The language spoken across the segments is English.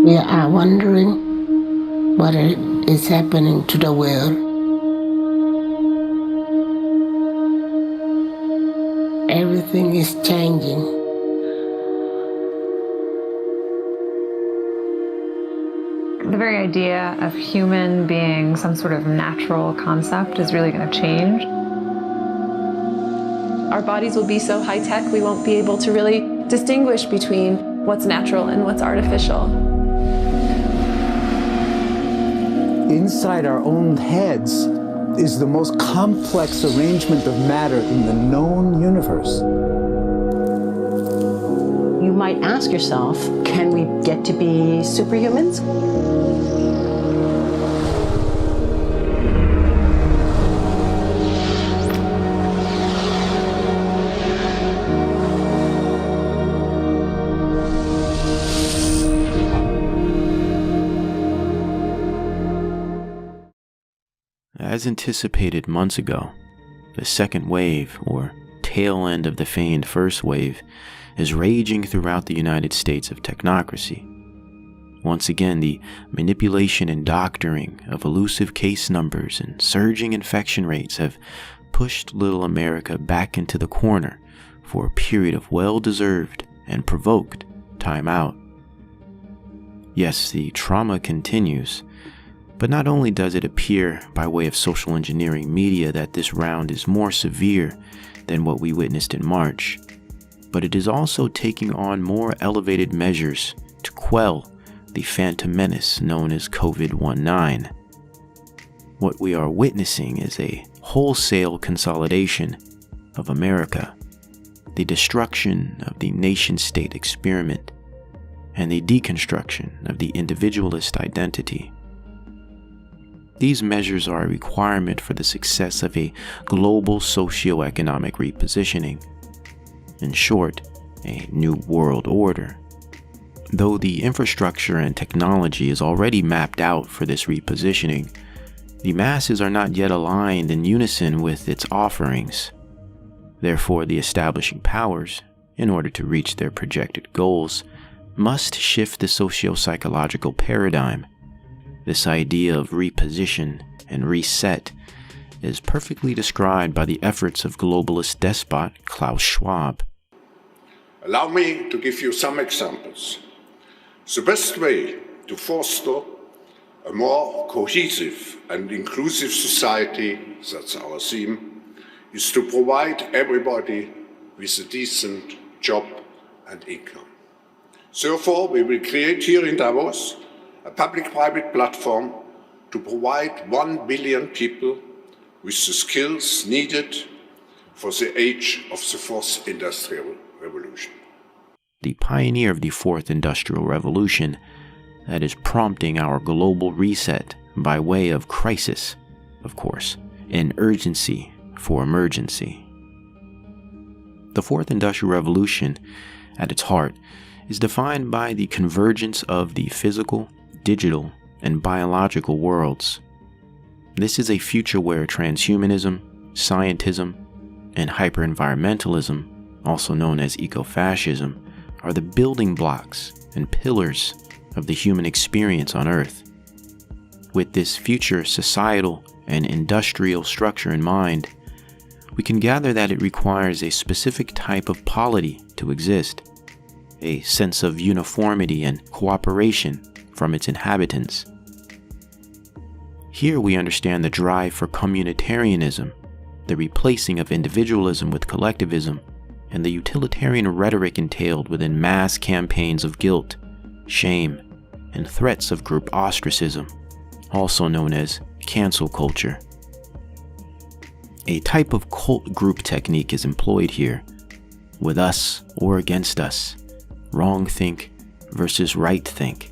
We are wondering what is happening to the world. Everything is changing. The very idea of human being some sort of natural concept is really going to change. Our bodies will be so high-tech, we won't be able to really distinguish between what's natural and what's artificial. Inside our own heads is the most complex arrangement of matter in the known universe. You might ask yourself, can we get to be superhumans? As anticipated months ago, the second wave, or tail end of the feigned first wave, is raging throughout the United States of technocracy. Once again, the manipulation and doctoring of elusive case numbers and surging infection rates have pushed little America back into the corner for a period of well-deserved and provoked time out. Yes, the trauma continues, but not only does it appear by way of social engineering media that this round is more severe than what we witnessed in March, but it is also taking on more elevated measures to quell the phantom menace known as COVID-19. What we are witnessing is a wholesale consolidation of America, the destruction of the nation-state experiment, and the deconstruction of the individualist identity. These measures are a requirement for the success of a global socio-economic repositioning. In short, a new world order. Though the infrastructure and technology is already mapped out for this repositioning, the masses are not yet aligned in unison with its offerings. Therefore, the establishing powers, in order to reach their projected goals, must shift the socio-psychological paradigm. This idea of reposition and reset is perfectly described by the efforts of globalist despot Klaus Schwab. Allow me to give you some examples. The best way to foster a more cohesive and inclusive society, that's our theme, is to provide everybody with a decent job and income. Therefore, we will create here in Davos a public-private platform to provide 1 billion people with the skills needed for the age of the fourth industrial revolution. The pioneer of the fourth industrial revolution that is prompting our global reset by way of crisis, of course, and urgency for emergency. The fourth industrial revolution, at its heart, is defined by the convergence of the physical, digital, and biological worlds. This is a future where transhumanism, scientism, and hyper-environmentalism, also known as ecofascism, are the building blocks and pillars of the human experience on Earth. With this future societal and industrial structure in mind, we can gather that it requires a specific type of polity to exist, a sense of uniformity and cooperation from its inhabitants. Here we understand the drive for communitarianism, the replacing of individualism with collectivism, and the utilitarian rhetoric entailed within mass campaigns of guilt, shame, and threats of group ostracism, also known as cancel culture. A type of cult group technique is employed here, with us or against us, wrong think versus right think,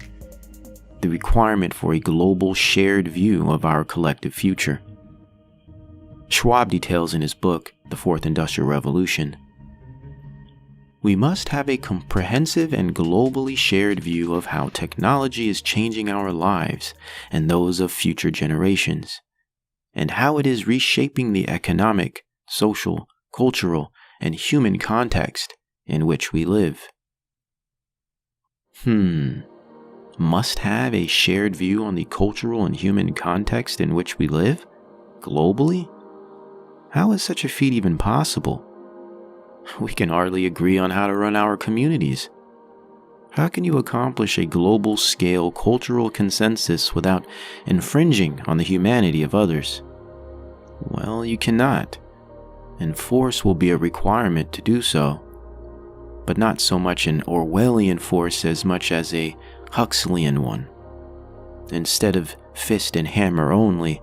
the requirement for a global shared view of our collective future. Schwab details in his book, The Fourth Industrial Revolution, we must have a comprehensive and globally shared view of how technology is changing our lives and those of future generations, and how it is reshaping the economic, social, cultural, and human context in which we live. must have a shared view on the cultural and human context in which we live, globally? How is such a feat even possible? We can hardly agree on how to run our communities. How can you accomplish a global-scale cultural consensus without infringing on the humanity of others? Well, you cannot, and force will be a requirement to do so, but not so much an Orwellian force as much as a Huxleyan one. Instead of fist and hammer only,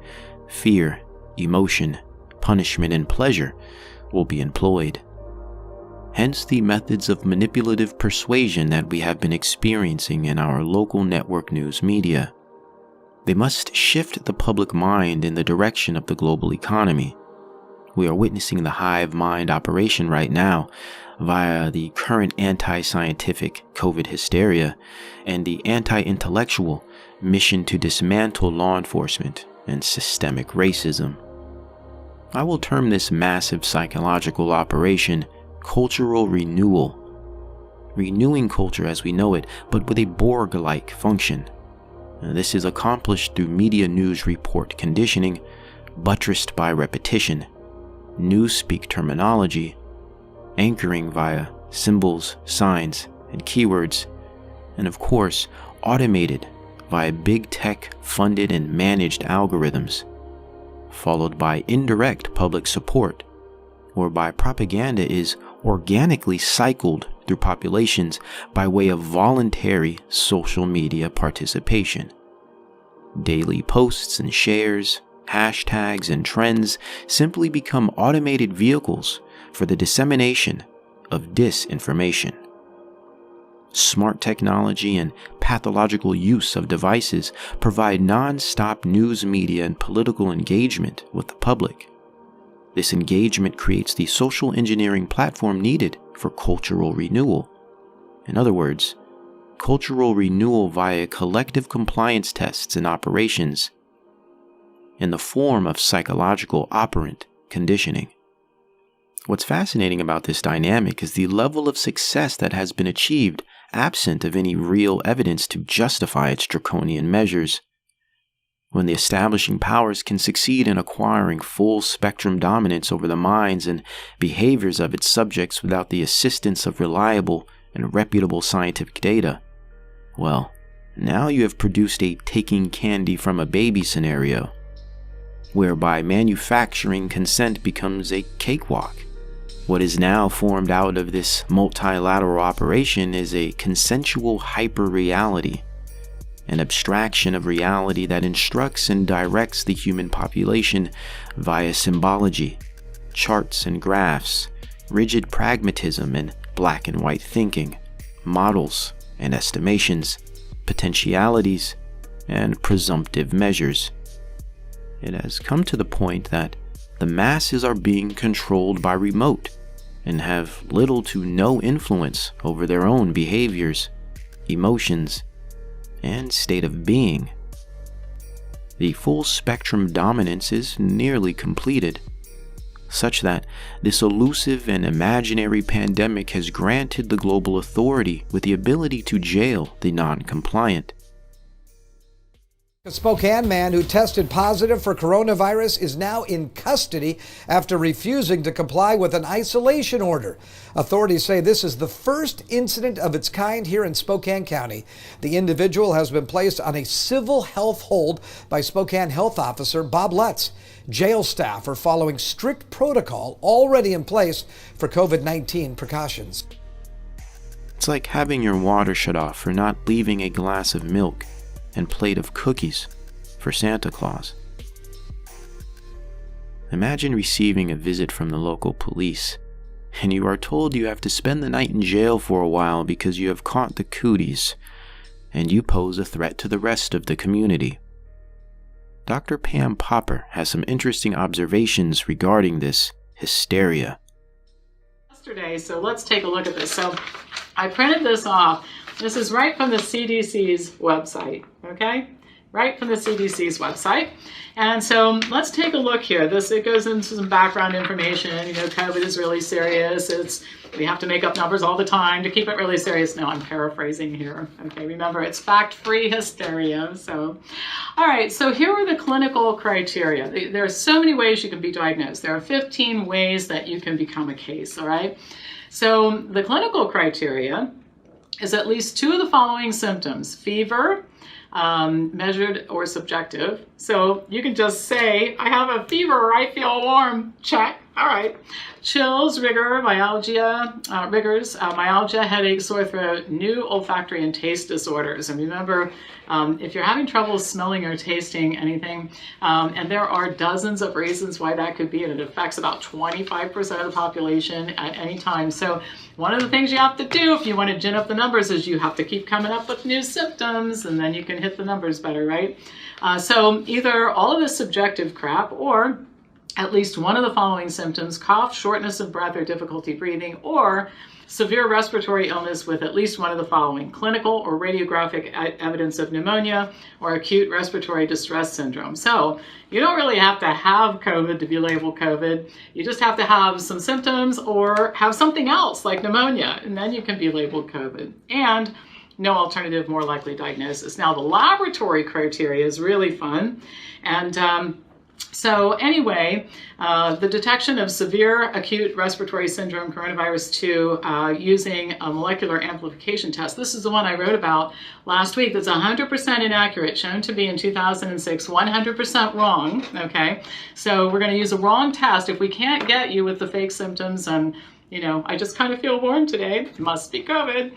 fear, emotion, punishment, and pleasure will be employed. Hence the methods of manipulative persuasion that we have been experiencing in our local network news media. They must shift the public mind in the direction of the global economy. We are witnessing the hive mind operation right now via the current anti-scientific COVID hysteria and the anti-intellectual mission to dismantle law enforcement and systemic racism. I will term this massive psychological operation cultural renewal, renewing culture as we know it, but with a Borg-like function. This is accomplished through media news report conditioning, buttressed by repetition, newspeak terminology, anchoring via symbols, signs, and keywords, and of course, automated via big tech funded and managed algorithms, followed by indirect public support, whereby propaganda is organically cycled through populations by way of voluntary social media participation. Daily posts and shares, hashtags and trends simply become automated vehicles for the dissemination of disinformation. Smart technology and pathological use of devices provide non-stop news media and political engagement with the public. This engagement creates the social engineering platform needed for cultural renewal. In other words, cultural renewal via collective compliance tests and operations in the form of psychological operant conditioning. What's fascinating about this dynamic is the level of success that has been achieved absent of any real evidence to justify its draconian measures. When the establishing powers can succeed in acquiring full spectrum dominance over the minds and behaviors of its subjects without the assistance of reliable and reputable scientific data, well, now you have produced a taking candy from a baby scenario, whereby manufacturing consent becomes a cakewalk. What is now formed out of this multilateral operation is a consensual hyper-reality, an abstraction of reality that instructs and directs the human population via symbology, charts and graphs, rigid pragmatism and black and white thinking, models and estimations, potentialities and presumptive measures. It has come to the point that the masses are being controlled by remote and have little to no influence over their own behaviors, emotions, and state of being. The full spectrum dominance is nearly completed, such that this elusive and imaginary pandemic has granted the global authority with the ability to jail the non-compliant. A Spokane man who tested positive for coronavirus is now in custody after refusing to comply with an isolation order. Authorities say this is the first incident of its kind here in Spokane County. The individual has been placed on a civil health hold by Spokane Health Officer Bob Lutz. Jail staff are following strict protocol already in place for COVID-19 precautions. It's like having your water shut off for not leaving a glass of milk and plate of cookies for Santa Claus. Imagine receiving a visit from the local police, and you are told you have to spend the night in jail for a while because you have caught the cooties, and you pose a threat to the rest of the community. Dr. Pam Popper has some interesting observations regarding this hysteria. Yesterday, so let's take a look at this. So I printed this off. This is right from the CDC's website, okay? right from the CDC's website. And so let's take a look here. It goes into some background information. COVID is really serious. We have to make up numbers all the time to keep it really serious. No, I'm paraphrasing here. Okay, remember, it's fact-free hysteria. So, all right, so here are the clinical criteria. There are so many ways you can be diagnosed. There are 15 ways that you can become a case, all right? So the clinical criteria is at least 2 of the following symptoms: fever, measured or subjective. So you can just say, I have a fever or I feel warm, check. All right. Chills, rigors, myalgia, headache, sore throat, new olfactory and taste disorders. And remember, if you're having trouble smelling or tasting anything, and there are dozens of reasons why that could be, and it affects about 25% of the population at any time. So one of the things you have to do if you want to gin up the numbers is you have to keep coming up with new symptoms, and then you can hit the numbers better, right? So either all of this subjective crap, or at least one of the following symptoms: cough, shortness of breath, or difficulty breathing, or severe respiratory illness with at least one of the following: clinical or radiographic evidence of pneumonia or acute respiratory distress syndrome. So you don't really have to have COVID to be labeled COVID. You just have to have some symptoms or have something else like pneumonia, and then you can be labeled COVID. And no alternative, more likely diagnosis. Now, the laboratory criteria is really fun. And so anyway, the detection of severe acute respiratory syndrome, coronavirus 2, using a molecular amplification test. This is the one I wrote about last week that's 100% inaccurate, shown to be in 2006, 100% wrong, okay? So we're going to use a wrong test. If we can't get you with the fake symptoms and I just kind of feel warm today, it must be COVID.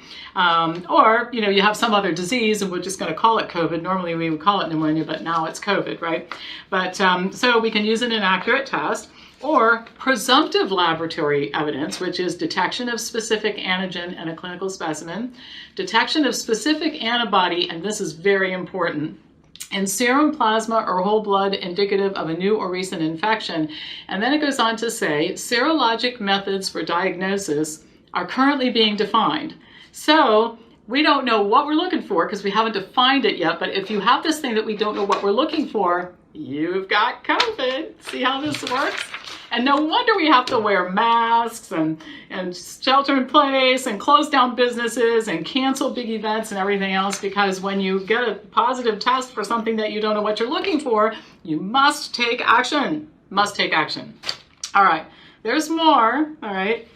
Or, you have some other disease and we're just going to call it COVID. Normally we would call it pneumonia, but now it's COVID, right? But so we can use an inaccurate test, or presumptive laboratory evidence, which is detection of specific antigen in a clinical specimen, detection of specific antibody, and this is very important, and serum, plasma, or whole blood indicative of a new or recent infection. And then it goes on to say, serologic methods for diagnosis are currently being defined. So we don't know what we're looking for because we haven't defined it yet. But if you have this thing that we don't know what we're looking for, you've got COVID. See how this works? And no wonder we have to wear masks and shelter in place and close down businesses and cancel big events and everything else, because when you get a positive test for something that you don't know what you're looking for, you must take action. Must take action. All right, there's more. All right.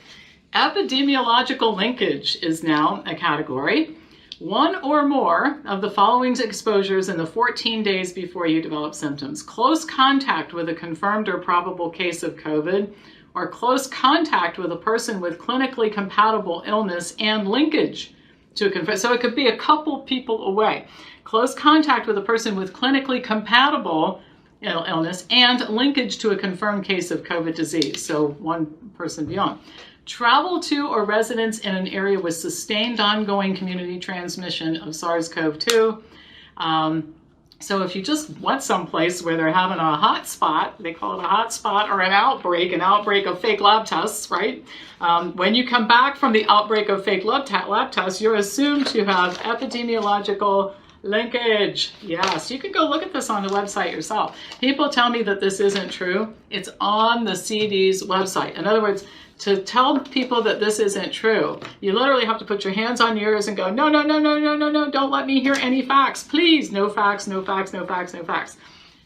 Epidemiological linkage is now a category. 1 or more of the following exposures in the 14 days before you develop symptoms: close contact with a confirmed or probable case of COVID, or close contact with a person with clinically compatible illness and linkage to a confirmed. So it could be a couple people away. Close contact with a person with clinically compatible illness and linkage to a confirmed case of COVID disease. So one person beyond. Travel to or residence in an area with sustained ongoing community transmission of SARS-CoV-2. So if you just went someplace where they're having a hot spot, they call it a hot spot, or an outbreak of fake lab tests, right? When you come back from the outbreak of fake lab tests, you're assumed to have epidemiological linkage. Yes, you can go look at this on the website yourself. People tell me that this isn't true. It's on the CD's website. In other words, to tell people that this isn't true, you literally have to put your hands on your ears and go, no, no, no, no, no, no, no, don't let me hear any facts. Please, no facts, no facts, no facts, no facts.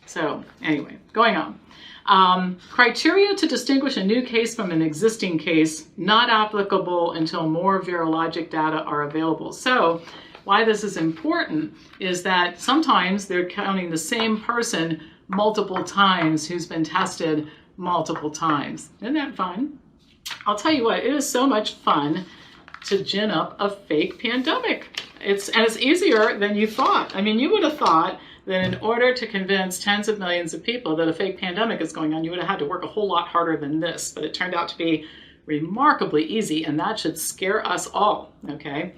So anyway, going on. Criteria to distinguish a new case from an existing case, not applicable until more virologic data are available. So why this is important is that sometimes they're counting the same person multiple times who's been tested multiple times. Isn't that fun? I'll tell you what, it is so much fun to gin up a fake pandemic. It's easier than you thought. I mean, you would have thought that in order to convince tens of millions of people that a fake pandemic is going on, you would have had to work a whole lot harder than this. But it turned out to be remarkably easy, and that should scare us all, okay?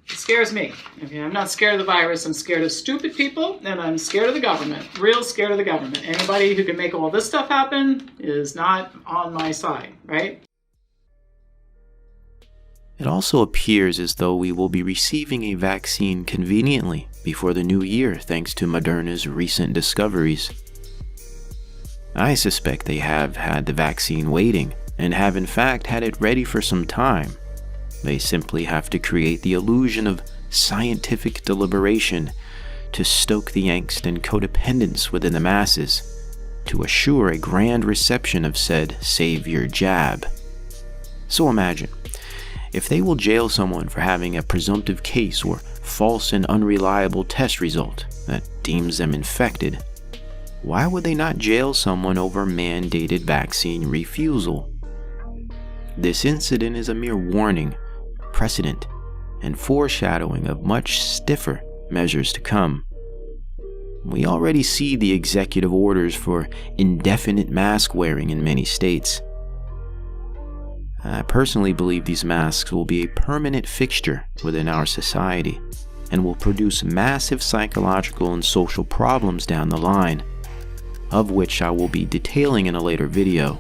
It scares me. Okay, I'm not scared of the virus. I'm scared of stupid people, and I'm scared of the government. Real scared of the government. Anybody who can make all this stuff happen is not on my side, right? It also appears as though we will be receiving a vaccine conveniently before the new year thanks to Moderna's recent discoveries. I suspect they have had the vaccine waiting and have in fact had it ready for some time. They simply have to create the illusion of scientific deliberation to stoke the angst and codependence within the masses, to assure a grand reception of said savior jab. So imagine, if they will jail someone for having a presumptive case or false and unreliable test result that deems them infected, why would they not jail someone over mandated vaccine refusal? This incident is a mere warning, precedent, and foreshadowing of much stiffer measures to come. We already see the executive orders for indefinite mask wearing in many states. I personally believe these masks will be a permanent fixture within our society and will produce massive psychological and social problems down the line, of which I will be detailing in a later video.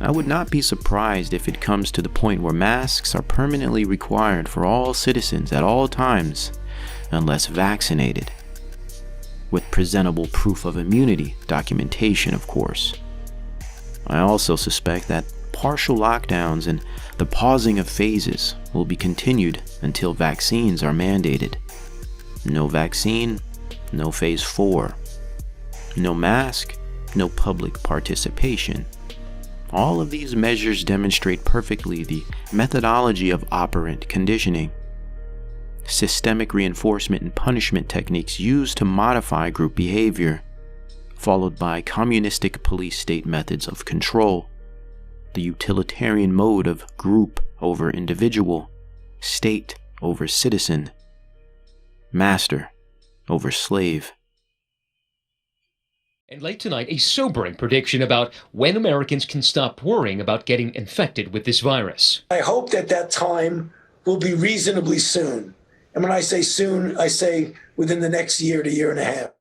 I would not be surprised if it comes to the point where masks are permanently required for all citizens at all times, unless vaccinated, with presentable proof of immunity documentation, of course. I also suspect that partial lockdowns and the pausing of phases will be continued until vaccines are mandated. No vaccine, no phase 4. No mask, no public participation. All of these measures demonstrate perfectly the methodology of operant conditioning, systemic reinforcement and punishment techniques used to modify group behavior, followed by communistic police state methods of control, the utilitarian mode of group over individual, state over citizen, master over slave. And late tonight, a sobering prediction about when Americans can stop worrying about getting infected with this virus. I hope that time will be reasonably soon. And when I say soon, I say within the next year to year and a half.